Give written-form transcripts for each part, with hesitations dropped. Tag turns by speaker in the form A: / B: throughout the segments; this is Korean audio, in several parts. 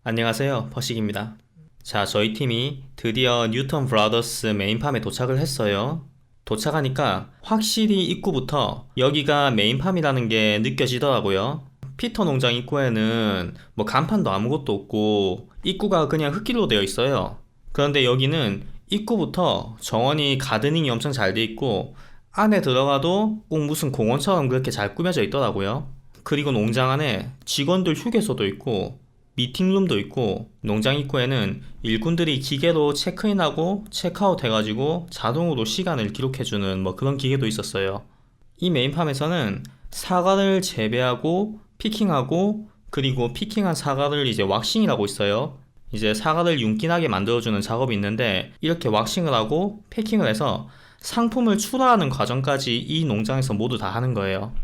A: 안녕하세요, 퍼식입니다. 자, 저희 팀이 드디어 뉴턴 브라더스 메인팜에 도착을 했어요. 도착하니까 확실히 입구부터 여기가 메인팜이라는 게 느껴지더라고요. 피터 농장 입구에는 뭐 간판도 아무것도 없고 입구가 그냥 흙길로 되어 있어요. 그런데 여기는 입구부터 정원이 가드닝이 엄청 잘 돼 있고 안에 들어가도 꼭 무슨 공원처럼 그렇게 잘 꾸며져 있더라고요. 그리고 농장 안에 직원들 휴게소도 있고 미팅룸도 있고 농장 입구에는 일꾼들이 기계로 체크인하고 체크아웃 해가지고 자동으로 시간을 기록해주는 뭐 그런 기계도 있었어요. 이 메인팜에서는 사과를 재배하고 피킹하고 그리고 피킹한 사과를 이제 왁싱이라고 있어요. 이제 사과를 윤기나게 만들어주는 작업이 있는데 이렇게 왁싱을 하고 패킹을 해서 상품을 출하하는 과정까지 이 농장에서 모두 다 하는 거예요.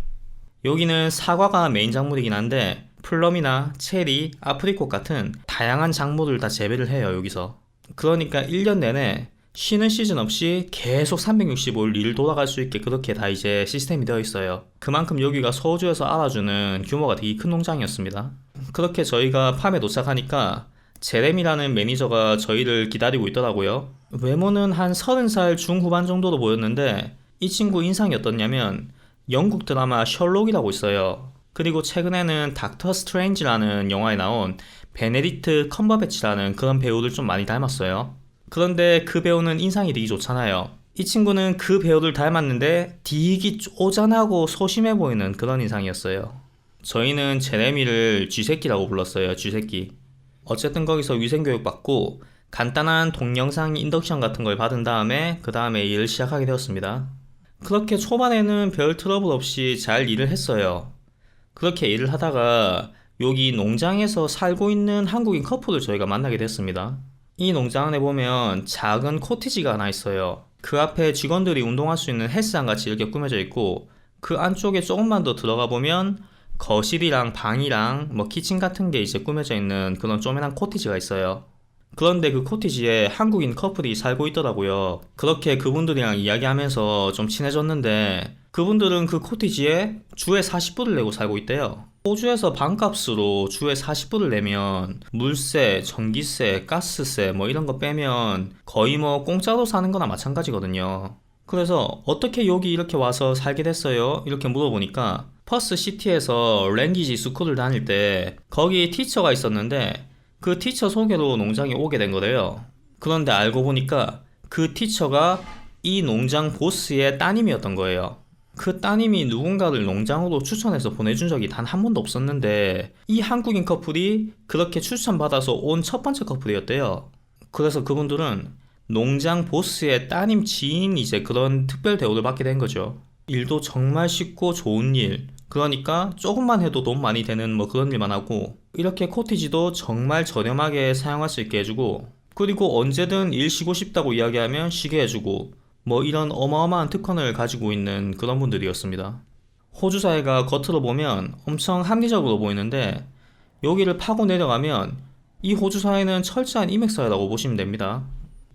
A: 여기는 사과가 메인 작물이긴 한데 플럼이나 체리, 아프리콧 같은 다양한 작물을 다 재배를 해요, 여기서. 그러니까 1년 내내 쉬는 시즌 없이 계속 365일 일 돌아갈 수 있게 그렇게 다 이제 시스템이 되어 있어요. 그만큼 여기가 서울주에서 알아주는 규모가 되게 큰 농장이었습니다. 그렇게 저희가 팜에 도착하니까 제렘이라는 매니저가 저희를 기다리고 있더라고요. 외모는 한 30살 중후반 정도로 보였는데 이 친구 인상이 어떻냐면 영국 드라마 셜록이라고 있어요. 그리고 최근에는 닥터 스트레인지라는 영화에 나온 베네딕트 컴버배치라는 그런 배우를 좀 많이 닮았어요. 그런데 그 배우는 인상이 되게 좋잖아요. 이 친구는 그 배우를 닮았는데 되게 쪼잔하고 소심해 보이는 그런 인상이었어요. 저희는 제레미를 쥐새끼라고 불렀어요. 쥐새끼. 어쨌든 거기서 위생교육 받고 간단한 동영상 인덕션 같은 걸 받은 다음에 그 다음에 일을 시작하게 되었습니다. 그렇게 초반에는 별 트러블 없이 잘 일을 했어요. 그렇게 일을 하다가 여기 농장에서 살고 있는 한국인 커플을 저희가 만나게 됐습니다. 이 농장 안에 보면 작은 코티지가 하나 있어요. 그 앞에 직원들이 운동할 수 있는 헬스장 같이 이렇게 꾸며져 있고 그 안쪽에 조금만 더 들어가 보면 거실이랑 방이랑 뭐 키친 같은 게 이제 꾸며져 있는 그런 쪼매난 코티지가 있어요. 그런데 그 코티지에 한국인 커플이 살고 있더라고요. 그렇게 그분들이랑 이야기하면서 좀 친해졌는데 그분들은 그 코티지에 주에 40불을 내고 살고 있대요. 호주에서 방값으로 주에 40불을 내면 물세, 전기세, 가스세 뭐 이런 거 빼면 거의 뭐 공짜로 사는 거나 마찬가지거든요. 그래서 어떻게 여기 이렇게 와서 살게 됐어요? 이렇게 물어보니까 퍼스 시티에서 랭귀지 스쿨을 다닐 때 거기 티처가 있었는데 그 티처 소개로 농장에 오게 된 거래요. 그런데 알고 보니까 그 티처가 이 농장 보스의 따님이었던 거예요. 그 따님이 누군가를 농장으로 추천해서 보내준 적이 단 한 번도 없었는데 이 한국인 커플이 그렇게 추천받아서 온 첫 번째 커플이었대요. 그래서 그분들은 농장 보스의 따님 지인 이제 그런 특별 대우를 받게 된 거죠. 일도 정말 쉽고 좋은 일, 그러니까 조금만 해도 돈 많이 되는 뭐 그런 일만 하고 이렇게 코티지도 정말 저렴하게 사용할 수 있게 해주고 그리고 언제든 일 쉬고 싶다고 이야기하면 쉬게 해주고 뭐 이런 어마어마한 특권을 가지고 있는 그런 분들이었습니다. 호주 사회가 겉으로 보면 엄청 합리적으로 보이는데 여기를 파고 내려가면 이 호주 사회는 철저한 인맥사회라고 보시면 됩니다.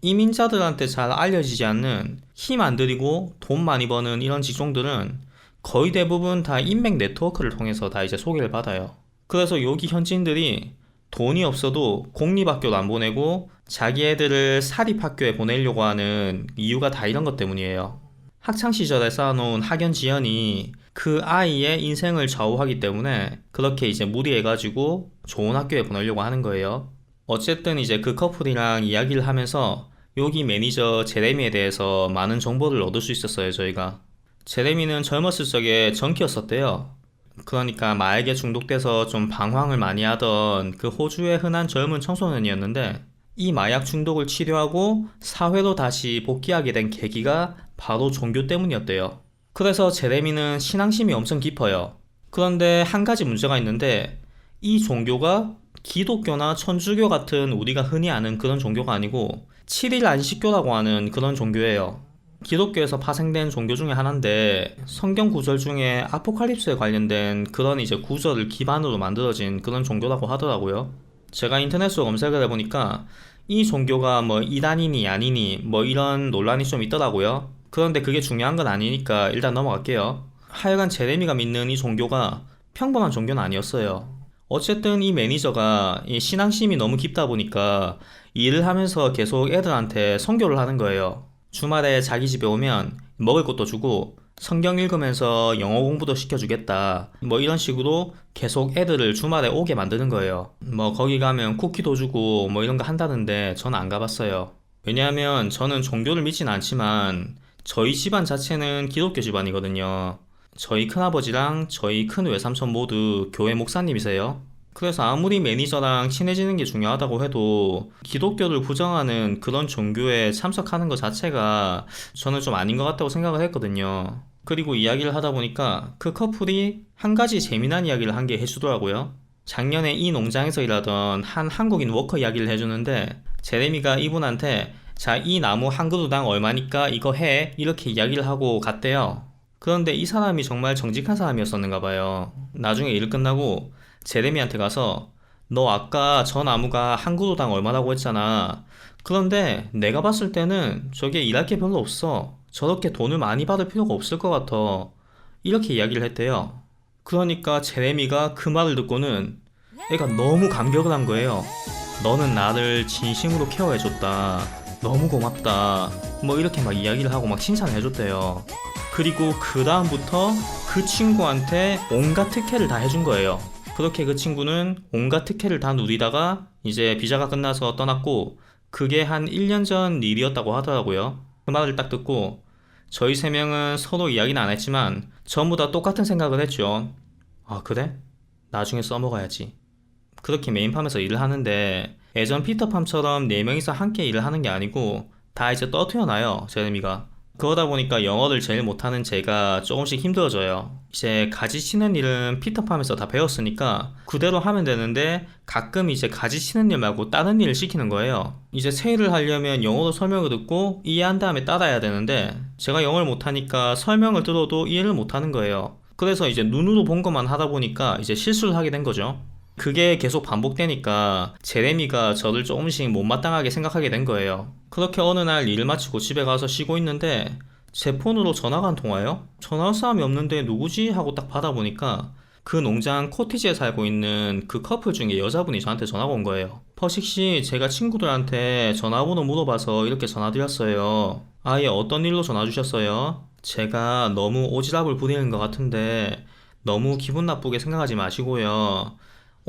A: 이민자들한테 잘 알려지지 않는 힘 안 들이고 돈 많이 버는 이런 직종들은 거의 대부분 다 인맥 네트워크를 통해서 다 이제 소개를 받아요. 그래서 여기 현지인들이 돈이 없어도 공립학교도 안 보내고 자기 애들을 사립학교에 보내려고 하는 이유가 다 이런 것 때문이에요. 학창시절에 쌓아놓은 학연 지연이 그 아이의 인생을 좌우하기 때문에 그렇게 이제 무리해가지고 좋은 학교에 보내려고 하는 거예요. 어쨌든 이제 그 커플이랑 이야기를 하면서 여기 매니저 제레미에 대해서 많은 정보를 얻을 수 있었어요, 저희가. 제레미는 젊었을 적에 정키였었대요. 그러니까 마약에 중독돼서 좀 방황을 많이 하던 그 호주의 흔한 젊은 청소년이었는데 이 마약 중독을 치료하고 사회로 다시 복귀하게 된 계기가 바로 종교 때문이었대요. 그래서 제레미는 신앙심이 엄청 깊어요. 그런데 한 가지 문제가 있는데 이 종교가 기독교나 천주교 같은 우리가 흔히 아는 그런 종교가 아니고 7일 안식교라고 하는 그런 종교예요. 기독교에서 파생된 종교 중에 하나인데 성경 구절 중에 아포칼립스에 관련된 그런 이제 구절을 기반으로 만들어진 그런 종교라고 하더라고요. 제가 인터넷으로 검색을 해보니까 이 종교가 뭐 이단이니 아니니 뭐 이런 논란이 좀 있더라고요. 그런데 그게 중요한 건 아니니까 일단 넘어갈게요. 하여간 제레미가 믿는 이 종교가 평범한 종교는 아니었어요. 어쨌든 이 매니저가 이 신앙심이 너무 깊다 보니까 일을 하면서 계속 애들한테 선교를 하는 거예요. 주말에 자기 집에 오면 먹을 것도 주고 성경 읽으면서 영어 공부도 시켜주겠다. 뭐 이런 식으로 계속 애들을 주말에 오게 만드는 거예요. 뭐 거기 가면 쿠키도 주고 뭐 이런 거 한다는데 저는 안 가봤어요. 왜냐하면 저는 종교를 믿진 않지만 저희 집안 자체는 기독교 집안이거든요. 저희 큰아버지랑 저희 큰 외삼촌 모두 교회 목사님이세요. 그래서 아무리 매니저랑 친해지는 게 중요하다고 해도 기독교를 부정하는 그런 종교에 참석하는 것 자체가 저는 좀 아닌 것 같다고 생각을 했거든요. 그리고 이야기를 하다 보니까 그 커플이 한 가지 재미난 이야기를 한 게 해주더라고요. 작년에 이 농장에서 일하던 한 한국인 워커 이야기를 해주는데 제레미가 이분한테 자, 이 나무 한 그루당 얼마니까 이거 해 이렇게 이야기를 하고 갔대요. 그런데 이 사람이 정말 정직한 사람이었었는가 봐요. 나중에 일 끝나고 제레미한테 가서 너 아까 저 나무가 한 그루당 얼마라고 했잖아. 그런데 내가 봤을 때는 저게 일할 게 별로 없어. 저렇게 돈을 많이 받을 필요가 없을 것 같아. 이렇게 이야기를 했대요. 그러니까 제레미가 그 말을 듣고는 애가 너무 감격을 한 거예요. 너는 나를 진심으로 케어해줬다. 너무 고맙다. 뭐 이렇게 막 이야기를 하고 막 칭찬해줬대요. 그리고 그 다음부터 그 친구한테 온갖 특혜를 다 해준 거예요. 그렇게 그 친구는 온갖 특혜를 다 누리다가 이제 비자가 끝나서 떠났고 그게 한 1년 전 일이었다고 하더라고요. 그 말을 딱 듣고 저희 세 명은 서로 이야기는 안 했지만 전부 다 똑같은 생각을 했죠. 아, 그래? 나중에 써먹어야지. 그렇게 메인팜에서 일을 하는데 예전 피터팜처럼 4명이서 함께 일을 하는 게 아니고 다 이제 떠튀어나요, 제레미가. 그러다 보니까 영어를 제일 못하는 제가 조금씩 힘들어져요. 이제 가지 치는 일은 피터팜에서 다 배웠으니까 그대로 하면 되는데 가끔 이제 가지 치는 일 말고 다른 일을 시키는 거예요. 이제 세일을 하려면 영어로 설명을 듣고 이해한 다음에 따라야 되는데 제가 영어를 못하니까 설명을 들어도 이해를 못하는 거예요. 그래서 이제 눈으로 본 것만 하다 보니까 이제 실수를 하게 된 거죠. 그게 계속 반복되니까 제레미가 저를 조금씩 못마땅하게 생각하게 된 거예요. 그렇게 어느 날 일을 마치고 집에 가서 쉬고 있는데 제 폰으로 전화가 한 통화요? 전화할 사람이 없는데 누구지? 하고 딱 받아보니까 그 농장 코티지에 살고 있는 그 커플 중에 여자분이 저한테 전화가 온 거예요. 퍼식씨, 제가 친구들한테 전화번호 물어봐서 이렇게 전화드렸어요. 아예 어떤 일로 전화 주셨어요? 제가 너무 오지랖을 부리는 것 같은데 너무 기분 나쁘게 생각하지 마시고요.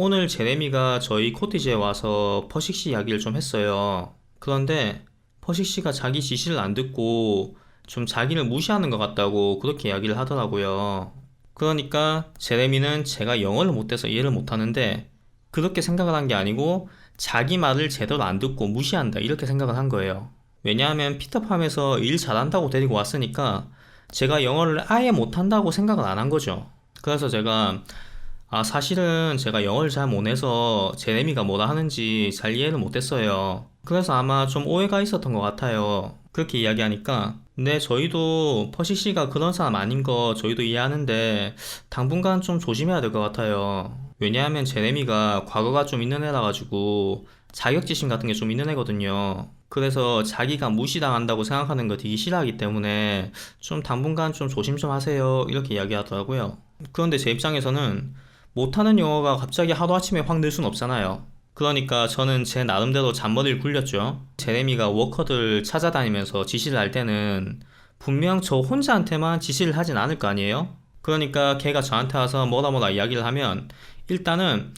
A: 오늘 제레미가 저희 코티지에 와서 퍼식씨 이야기를 좀 했어요. 그런데 퍼식씨가 자기 지시를 안 듣고 좀 자기를 무시하는 것 같다고 그렇게 이야기를 하더라고요. 그러니까 제레미는 제가 영어를 못해서 이해를 못하는데 그렇게 생각을 한 게 아니고 자기 말을 제대로 안 듣고 무시한다 이렇게 생각을 한 거예요. 왜냐하면 피터팜에서 일 잘한다고 데리고 왔으니까 제가 영어를 아예 못한다고 생각을 안 한 거죠. 그래서 제가 사실은 제가 영어를 잘 못해서 제레미가 뭐라 하는지 잘 이해를 못했어요. 그래서 아마 좀 오해가 있었던 것 같아요. 그렇게 이야기하니까 네, 저희도 퍼식씨가 그런 사람 아닌 거 저희도 이해하는데 당분간 좀 조심해야 될 것 같아요. 왜냐하면 제레미가 과거가 좀 있는 애라 가지고 자격지심 같은 게 좀 있는 애거든요. 그래서 자기가 무시당한다고 생각하는 거 되게 싫어하기 때문에 좀 당분간 좀 조심 좀 하세요 이렇게 이야기하더라고요. 그런데 제 입장에서는 못하는 영어가 갑자기 하루아침에 확 늘 순 없잖아요. 그러니까 저는 제 나름대로 잔머리를 굴렸죠. 제레미가 워커들 찾아다니면서 지시를 할 때는 분명 저 혼자한테만 지시를 하진 않을 거 아니에요? 그러니까 걔가 저한테 와서 뭐라 이야기를 하면 일단은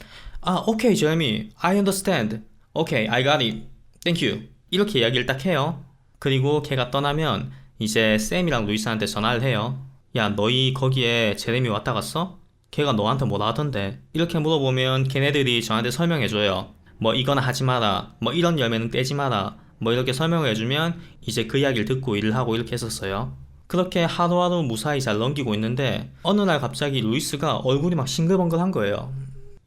A: 오케이 제레미, I understand. 오케이, I got it. Thank you. 이렇게 이야기를 딱 해요. 그리고 걔가 떠나면 이제 샘이랑 루이스한테 전화를 해요. 야, 너희 거기에 제레미 왔다 갔어? 걔가 너한테 뭐라 하던데. 이렇게 물어보면 걔네들이 저한테 설명해줘요. 뭐 이거나 하지 마라, 뭐 이런 열매는 떼지 마라, 뭐 이렇게 설명을 해주면 이제 그 이야기를 듣고 일을 하고 이렇게 했었어요. 그렇게 하루하루 무사히 잘 넘기고 있는데 어느 날 갑자기 루이스가 얼굴이 막 싱글벙글한 거예요.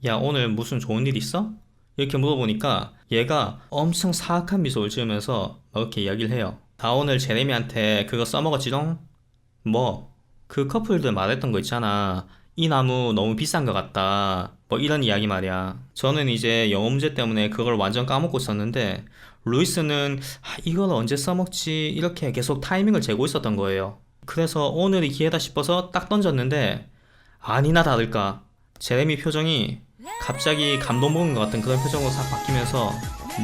A: 야, 오늘 무슨 좋은 일 있어? 이렇게 물어보니까 얘가 엄청 사악한 미소를 지으면서 이렇게 이야기를 해요. 나 오늘 제레미한테 그거 써먹었지롱? 뭐? 그 커플들 말했던 거 있잖아. 이 나무 너무 비싼 것 같다. 뭐 이런 이야기 말이야. 저는 이제 영어 문제 때문에 그걸 완전 까먹고 있었는데 루이스는 이걸 언제 써먹지 이렇게 계속 타이밍을 재고 있었던 거예요. 그래서 오늘이 기회다 싶어서 딱 던졌는데 아니나 다를까 제레미 표정이 갑자기 감동 먹은 것 같은 그런 표정으로 싹 바뀌면서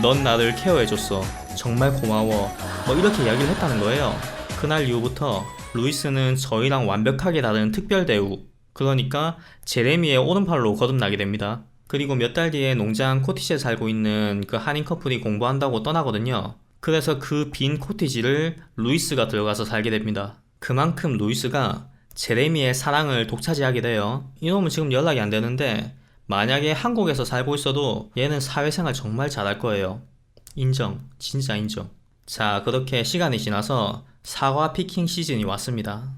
A: 넌 나를 케어해줬어. 정말 고마워. 뭐 이렇게 이야기를 했다는 거예요. 그날 이후부터 루이스는 저희랑 완벽하게 다른 특별 대우, 그러니까 제레미의 오른팔로 거듭나게 됩니다. 그리고 몇 달 뒤에 농장 코티지에 살고 있는 그 한인 커플이 공부한다고 떠나거든요. 그래서 그 빈 코티지를 루이스가 들어가서 살게 됩니다. 그만큼 루이스가 제레미의 사랑을 독차지하게 돼요. 이놈은 지금 연락이 안 되는데 만약에 한국에서 살고 있어도 얘는 사회생활 정말 잘할 거예요. 인정. 진짜 인정. 자, 그렇게 시간이 지나서 사과 피킹 시즌이 왔습니다.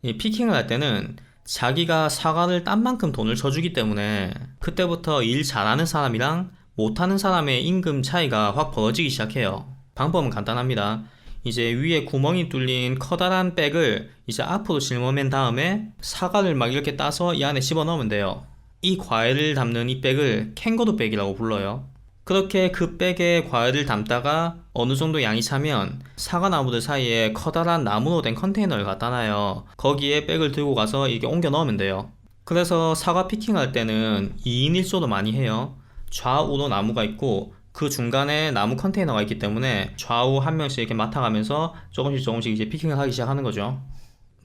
A: 이 피킹을 할 때는 자기가 사과를 딴 만큼 돈을 쳐주기 때문에 그때부터 일 잘하는 사람이랑 못하는 사람의 임금 차이가 확 벌어지기 시작해요. 방법은 간단합니다. 이제 위에 구멍이 뚫린 커다란 백을 이제 앞으로 짊어맨 다음에 사과를 막 이렇게 따서 이 안에 집어넣으면 돼요. 이 과일을 담는 이 백을 캥거루 백이라고 불러요. 그렇게 그 백에 과일을 담다가 어느 정도 양이 차면 사과나무들 사이에 커다란 나무로 된 컨테이너를 갖다 놔요. 거기에 백을 들고 가서 이게 옮겨 넣으면 돼요. 그래서 사과 피킹할 때는 2인 1조로 많이 해요. 좌우로 나무가 있고 그 중간에 나무 컨테이너가 있기 때문에 좌우 한 명씩 이렇게 맡아가면서 조금씩 이제 피킹을 하기 시작하는 거죠.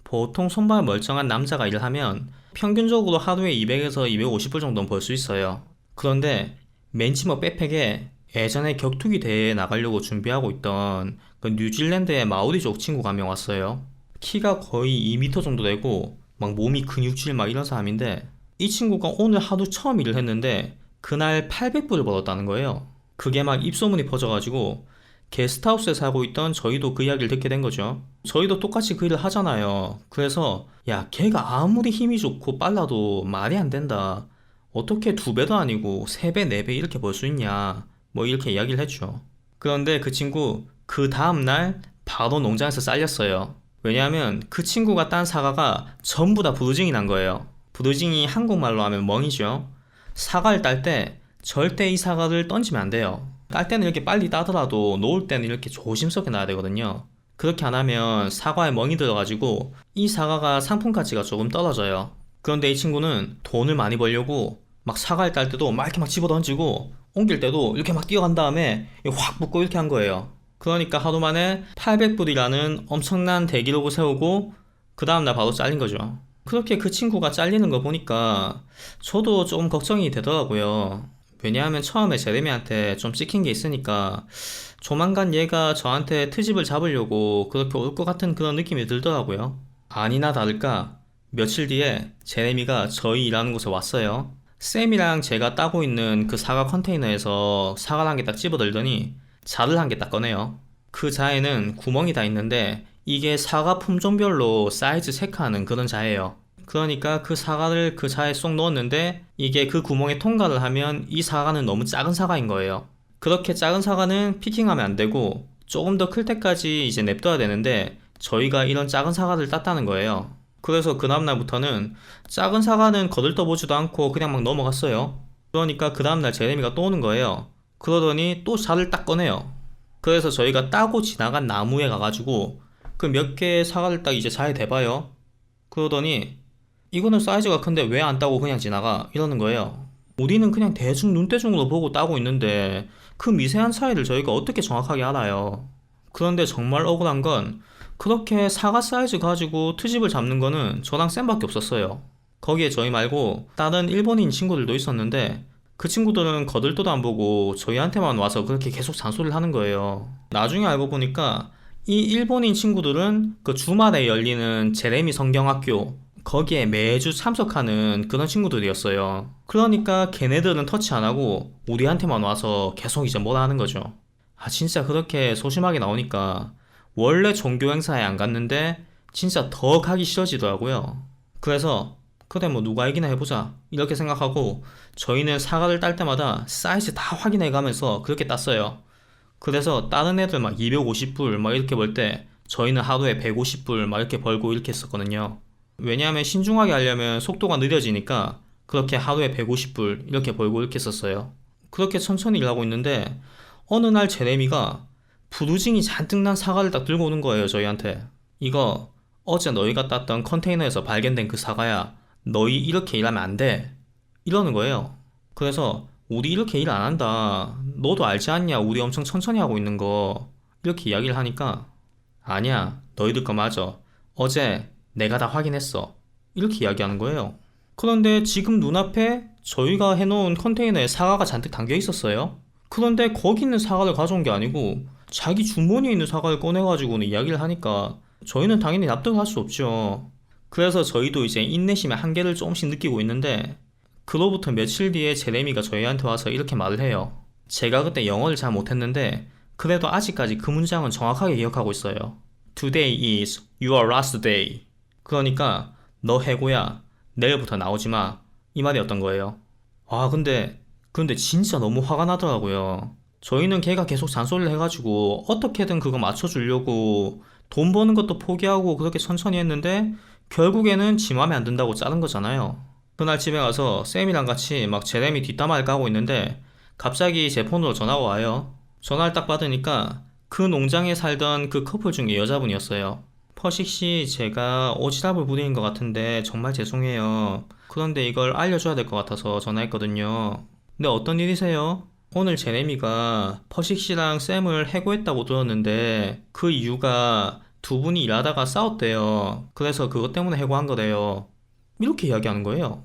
A: 보통 손발 멀쩡한 남자가 일을 하면 평균적으로 하루에 200에서 250불 정도는 벌 수 있어요. 그런데 맨치머 백팩에 예전에 격투기 대회에 나가려고 준비하고 있던 그 뉴질랜드의 마오리족 친구가 한 명 왔어요. 키가 거의 2m 정도 되고 막 몸이 근육질 막 이런 사람인데 이 친구가 오늘 하루 처음 일을 했는데 그날 800불을 벌었다는 거예요. 그게 막 입소문이 퍼져가지고 게스트하우스에 살고 있던 저희도 그 이야기를 듣게 된 거죠. 저희도 똑같이 그 일을 하잖아요. 그래서 야, 걔가 아무리 힘이 좋고 빨라도 말이 안 된다. 어떻게 2배도 아니고 3배, 4배 이렇게 벌 수 있냐. 뭐 이렇게 이야기를 했죠. 그런데 그 친구 그 다음날 바로 농장에서 잘렸어요. 왜냐하면 그 친구가 딴 사과가 전부 다 부르징이 난 거예요. 부르징이 한국말로 하면 멍이죠. 사과를 딸 때 절대 이 사과를 던지면 안 돼요. 딸 때는 이렇게 빨리 따더라도 놓을 때는 이렇게 조심스럽게 놔야 되거든요. 그렇게 안 하면 사과에 멍이 들어가지고 이 사과가 상품 가치가 조금 떨어져요. 그런데 이 친구는 돈을 많이 벌려고 막 사과를 딸 때도 막 이렇게 막 집어 던지고 옮길 때도 이렇게 막 뛰어간 다음에 확 묶고 이렇게 한 거예요. 그러니까 하루 만에 800불이라는 엄청난 대기록을 세우고 그 다음날 바로 잘린 거죠. 그렇게 그 친구가 잘리는 거 보니까 저도 조금 걱정이 되더라고요. 왜냐하면 처음에 제레미한테 좀 찍힌 게 있으니까 조만간 얘가 저한테 트집을 잡으려고 그렇게 올 것 같은 그런 느낌이 들더라고요. 아니나 다를까 며칠 뒤에 제레미가 저희 일하는 곳에 왔어요. 쌤이랑 제가 따고 있는 그 사과 컨테이너에서 사과를 한 개 딱 집어들더니 자를 한 개 딱 꺼내요. 그 자에는 구멍이 다 있는데 이게 사과 품종별로 사이즈 체크하는 그런 자예요. 그러니까 그 사과를 그 자에 쏙 넣었는데 이게 그 구멍에 통과를 하면 이 사과는 너무 작은 사과인 거예요. 그렇게 작은 사과는 피킹하면 안 되고 조금 더 클 때까지 이제 냅둬야 되는데 저희가 이런 작은 사과를 땄다는 거예요. 그래서 그 다음날부터는 작은 사과는 거들떠보지도 않고 그냥 막 넘어갔어요. 그러니까 그 다음날 제레미가 또 오는 거예요. 그러더니 또 자를 딱 꺼내요. 그래서 저희가 따고 지나간 나무에 가가지고 그 몇 개의 사과를 딱 이제 자에 대봐요. 그러더니 이거는 사이즈가 큰데 왜 안 따고 그냥 지나가? 이러는 거예요. 우리는 그냥 대충 눈대중으로 보고 따고 있는데 그 미세한 차이를 저희가 어떻게 정확하게 알아요? 그런데 정말 억울한 건 그렇게 사과 사이즈 가지고 트집을 잡는 거는 저랑 쌤밖에 없었어요. 거기에 저희 말고 다른 일본인 친구들도 있었는데 그 친구들은 거들떠도 안 보고 저희한테만 와서 그렇게 계속 잔소리를 하는 거예요. 나중에 알고 보니까 이 일본인 친구들은 그 주말에 열리는 제레미 성경학교 거기에 매주 참석하는 그런 친구들이었어요. 그러니까 걔네들은 터치 안 하고 우리한테만 와서 계속 이제 뭐라 하는 거죠. 아, 진짜 그렇게 소심하게 나오니까 원래 종교 행사에 안 갔는데 진짜 더 가기 싫어지더라고요. 그래서 그래 뭐 누가 이기나 해보자 이렇게 생각하고 저희는 사과를 딸 때마다 사이즈 다 확인해 가면서 그렇게 땄어요. 그래서 다른 애들 막 250불 막 이렇게 벌 때 저희는 하루에 150불 막 이렇게 벌고 이렇게 했었거든요. 왜냐하면 신중하게 하려면 속도가 느려지니까 그렇게 하루에 150불 이렇게 벌고 이렇게 했었어요. 그렇게 천천히 일하고 있는데 어느 날 제레미가 부두징이 잔뜩 난 사과를 딱 들고 오는 거예요, 저희한테. 이거 어제 너희가 땄던 컨테이너에서 발견된 그 사과야. 너희 이렇게 일하면 안 돼. 이러는 거예요. 그래서 우리 이렇게 일 안 한다. 너도 알지 않냐? 우리 엄청 천천히 하고 있는 거. 이렇게 이야기를 하니까 아니야. 너희들 거 맞아. 어제 내가 다 확인했어. 이렇게 이야기하는 거예요. 그런데 지금 눈앞에 저희가 해놓은 컨테이너에 사과가 잔뜩 담겨 있었어요. 그런데 거기 있는 사과를 가져온 게 아니고 자기 주머니에 있는 사과를 꺼내가지고는 이야기를 하니까 저희는 당연히 납득을 할 수 없죠. 그래서 저희도 이제 인내심의 한계를 조금씩 느끼고 있는데 그로부터 며칠 뒤에 제레미가 저희한테 와서 이렇게 말을 해요. 제가 그때 영어를 잘 못했는데 그래도 아직까지 그 문장은 정확하게 기억하고 있어요. Today is your last day. 그러니까 너 해고야. 내일부터 나오지 마. 이 말이었던 거예요. 아 근데 진짜 너무 화가 나더라고요. 저희는 걔가 계속 잔소리를 해가지고 어떻게든 그거 맞춰주려고 돈 버는 것도 포기하고 그렇게 천천히 했는데 결국에는 지 맘에 안 든다고 자른 거잖아요. 그날 집에 가서 쌤이랑 같이 막 제레미 뒷담화를 까고 있는데 갑자기 제 폰으로 전화가 와요. 전화를 딱 받으니까 그 농장에 살던 그 커플 중에 여자분이었어요. 퍼식씨, 제가 오지랖을 부리는 것 같은데 정말 죄송해요. 그런데 이걸 알려줘야 될 것 같아서 전화했거든요. 근데 어떤 일이세요? 오늘 제레미가 퍼식씨랑 쌤을 해고했다고 들었는데 그 이유가 두 분이 일하다가 싸웠대요. 그래서 그것 때문에 해고한 거래요. 이렇게 이야기하는 거예요.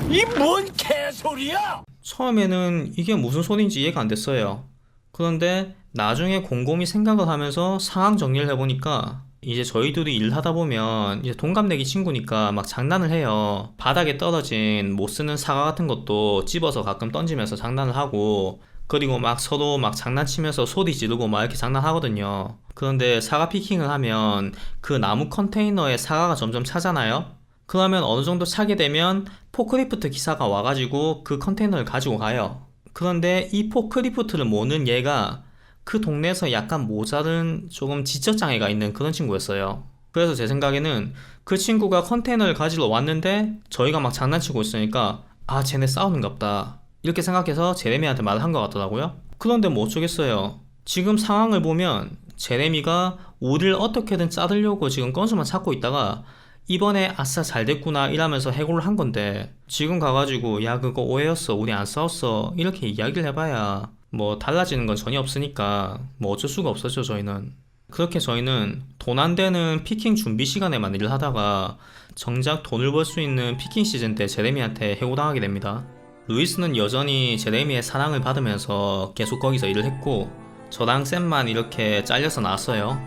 B: 이 뭔 개소리야!
A: 처음에는 이게 무슨 소리인지 이해가 안 됐어요. 그런데 나중에 곰곰이 생각을 하면서 상황 정리를 해보니까 이제 저희들이 일을 하다 보면 이제 동갑내기 친구니까 막 장난을 해요. 바닥에 떨어진 못 쓰는 사과 같은 것도 집어서 가끔 던지면서 장난을 하고 그리고 막 서로 막 장난치면서 소리 지르고 막 이렇게 장난하거든요. 그런데 사과 피킹을 하면 그 나무 컨테이너에 사과가 점점 차잖아요. 그러면 어느 정도 차게 되면 포크리프트 기사가 와가지고 그 컨테이너를 가지고 가요. 그런데 이 포크리프트를 모는 얘가 그 동네에서 약간 모자른 조금 지적장애가 있는 그런 친구였어요. 그래서 제 생각에는 그 친구가 컨테이너를 가지러 왔는데 저희가 막 장난치고 있으니까 아 쟤네 싸우는갑다 이렇게 생각해서 제레미한테 말을 한 것 같더라고요. 그런데 뭐 어쩌겠어요. 지금 상황을 보면 제레미가 우리를 어떻게든 자르려고 지금 건수만 찾고 있다가 이번에 아싸 잘됐구나 이러면서 해고를 한 건데 지금 가가지고 야 그거 오해였어 우리 안 싸웠어 이렇게 이야기를 해봐야 뭐 달라지는 건 전혀 없으니까 뭐 어쩔 수가 없었죠 저희는. 그렇게 저희는 돈 안 되는 피킹 준비 시간에만 일을 하다가 정작 돈을 벌 수 있는 피킹 시즌 때 제레미한테 해고당하게 됩니다. 루이스는 여전히 제레미의 사랑을 받으면서 계속 거기서 일을 했고 저랑 샘만 이렇게 잘려서 나왔어요.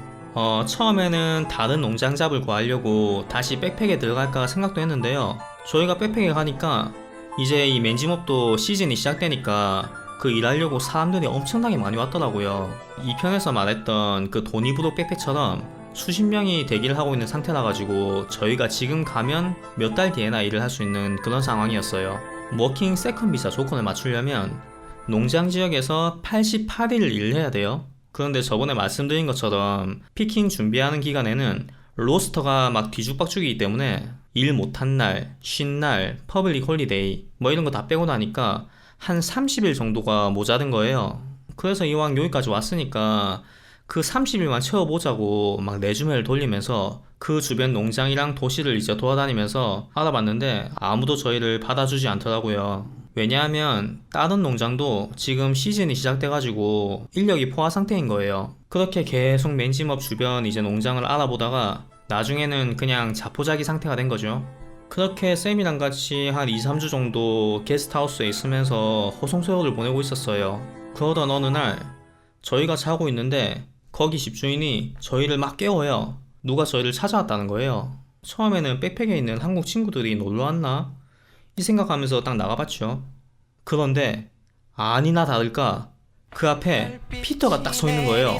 A: 처음에는 다른 농장 잡을 구하려고 다시 백팩에 들어갈까 생각도 했는데요. 저희가 백팩에 가니까 이제 이 맨지몹도 시즌이 시작되니까 그 일하려고 사람들이 엄청나게 많이 왔더라고요. 2편에서 말했던 그 도니부도 백팩처럼 수십 명이 대기를 하고 있는 상태라 가지고 저희가 지금 가면 몇 달 뒤에나 일을 할 수 있는 그런 상황이었어요. 워킹 세컨 비자 조건을 맞추려면 농장 지역에서 88일을 일해야 돼요. 그런데 저번에 말씀드린 것처럼 피킹 준비하는 기간에는 로스터가 막 뒤죽박죽이기 때문에 일 못한 날, 쉰 날, 퍼블릭 홀리데이 뭐 이런 거 다 빼고 나니까 한 30일 정도가 모자른 거예요. 그래서 이왕 여기까지 왔으니까 그 30일만 채워보자고 막 레주메를 돌리면서 그 주변 농장이랑 도시를 이제 돌아다니면서 알아봤는데 아무도 저희를 받아주지 않더라고요. 왜냐하면 다른 농장도 지금 시즌이 시작돼가지고 인력이 포화 상태인 거예요. 그렇게 계속 맨짐업 주변 이제 농장을 알아보다가 나중에는 그냥 자포자기 상태가 된 거죠. 그렇게 쌤이랑 같이 한 2-3주 정도 게스트하우스에 있으면서 호송세월을 보내고 있었어요. 그러던 어느 날 저희가 자고 있는데 거기 집주인이 저희를 막 깨워요. 누가 저희를 찾아왔다는 거예요. 처음에는 백팩에 있는 한국 친구들이 놀러왔나? 이 생각하면서 딱 나가봤죠. 그런데 아니나 다를까 그 앞에 피터가 딱 서 있는 거예요.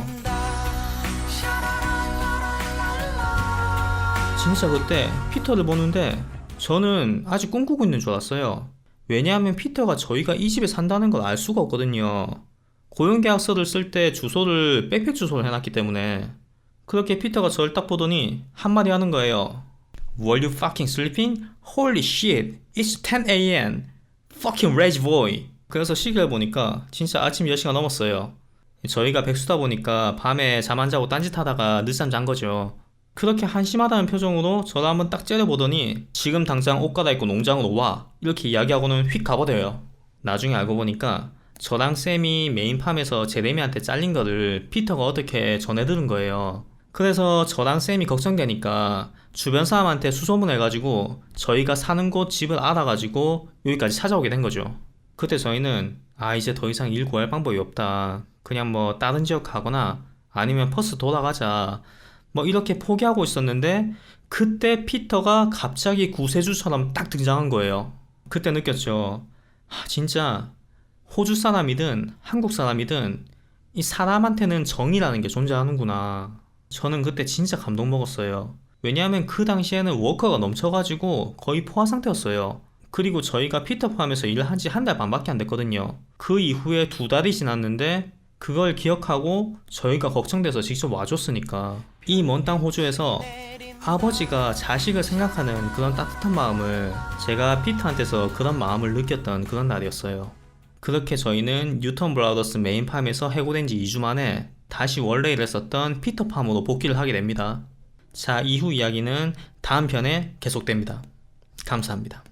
A: 진짜 그때 피터를 보는데 저는 아직 꿈꾸고 있는 줄 알았어요. 왜냐하면 피터가 저희가 이 집에 산다는 걸 알 수가 없거든요. 고용계약서를 쓸 때 주소를 백팩 주소를 해놨기 때문에. 그렇게 피터가 저를 딱 보더니 한마디 하는 거예요. Were you fucking sleeping? Holy shit, it's 10 a.m. Fucking rage boy. 그래서 시계를 보니까 진짜 아침 10시가 넘었어요. 저희가 백수다 보니까 밤에 잠 안 자고 딴짓하다가 늦잠 잔 거죠. 그렇게 한심하다는 표정으로 저를 한번 딱 째려보더니 지금 당장 옷 갈아입고 농장으로 와 이렇게 이야기하고는 휙 가버려요. 나중에 알고 보니까 저랑 샘이 메인팜에서 제레미한테 잘린 거를 피터가 어떻게 전해 들은 거예요. 그래서 저랑 샘이 걱정되니까 주변 사람한테 수소문해가지고 저희가 사는 곳 집을 알아가지고 여기까지 찾아오게 된 거죠. 그때 저희는 이제 더 이상 일 구할 방법이 없다. 그냥 뭐 다른 지역 가거나 아니면 퍼스 돌아가자. 뭐 이렇게 포기하고 있었는데 그때 피터가 갑자기 구세주처럼 딱 등장한 거예요. 그때 느꼈죠. 진짜 호주 사람이든 한국 사람이든 이 사람한테는 정이라는 게 존재하는구나. 저는 그때 진짜 감동 먹었어요. 왜냐하면 그 당시에는 워커가 넘쳐가지고 거의 포화 상태였어요. 그리고 저희가 피터팜에서 일을 한 지 한 달 반밖에 안 됐거든요. 그 이후에 2달이 지났는데 그걸 기억하고 저희가 걱정돼서 직접 와줬으니까 이 먼 땅 호주에서 아버지가 자식을 생각하는 그런 따뜻한 마음을 제가 피터한테서 그런 마음을 느꼈던 그런 날이었어요. 그렇게 저희는 뉴턴 브라더스 메인팜에서 해고된 지 2주 만에 다시 원래 일했었던 피터팜으로 복귀를 하게 됩니다. 자, 이후 이야기는 다음 편에 계속됩니다. 감사합니다.